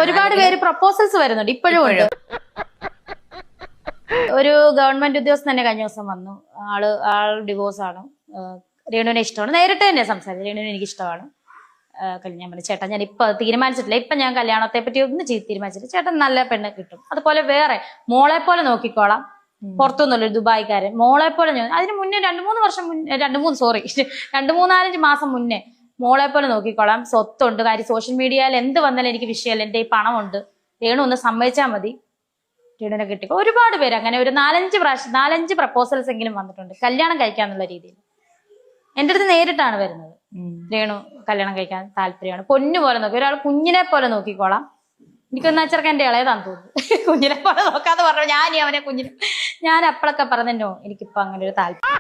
ഒരുപാട് പേര് പ്രപ്പോസൽസ് വരുന്നുണ്ട് ഇപ്പോഴും ഉണ്ട്. ഒരു ഗവൺമെന്റ് ഉദ്യോഗസ്ഥൻ തന്നെ കഴിഞ്ഞ ദിവസം വന്നു. ആൾ ഡിവോഴ്സ് ആണ്. രേണുവിനെ ഇഷ്ടമാണ്. നേരിട്ട് തന്നെ സംസാരിച്ചു. രേണുവിനെ എനിക്ക് ഇഷ്ടമാണ്. ഞാൻ പറഞ്ഞു ചേട്ടാ ഞാൻ ഇപ്പൊ തീരുമാനിച്ചിട്ടില്ല. ഇപ്പൊ ഞാൻ കല്യാണത്തെ പറ്റി ഒന്നും തീരുമാനിച്ചിട്ടില്ല. ചേട്ടൻ നല്ല പെണ്ണ് കിട്ടും. അതുപോലെ വേറെ മോളെ പോലെ നോക്കിക്കോളാം. പുറത്തുനിന്നുള്ളൊരു ദുബായിക്കാരൻ മോളെ പോലെ. അതിന് മുന്നേ 2-3 മാസം മുന്നേ മോളെ പോലെ നോക്കിക്കോളാം. സ്വത്തുണ്ട്. കാര്യം സോഷ്യൽ മീഡിയയിൽ എന്ത് വന്നാലും എനിക്ക് വിഷയമല്ല. എന്റെ ഈ പണമുണ്ട്. രേണു ഒന്ന് സമ്മതിച്ചാൽ മതി. രേണുവിനെ കിട്ടി. ഒരുപാട് പേര് അങ്ങനെ ഒരു 4-5 പ്രപ്പോസൽസ് എങ്കിലും വന്നിട്ടുണ്ട് കല്യാണം കഴിക്കാന്നുള്ള രീതിയിൽ. എന്റെ അടുത്ത് നേരിട്ടാണ് വരുന്നത്. രേണു കല്യാണം കഴിക്കാൻ താല്പര്യമാണ്. പൊന്നു പോലെ നോക്കി. ഒരാൾ കുഞ്ഞിനെ പോലെ നോക്കിക്കോളാം. എനിക്കൊന്ന് ചെറുക്കൻ എന്റെ ഇളയതാന്ന് തോന്നുന്നു. കുഞ്ഞിനെ പോലെ നോക്കാന്ന് പറഞ്ഞു. ഞാൻ അപ്പോഴൊക്കെ പറഞ്ഞോ എനിക്കിപ്പോ അങ്ങനെ ഒരു താല്പര്യം.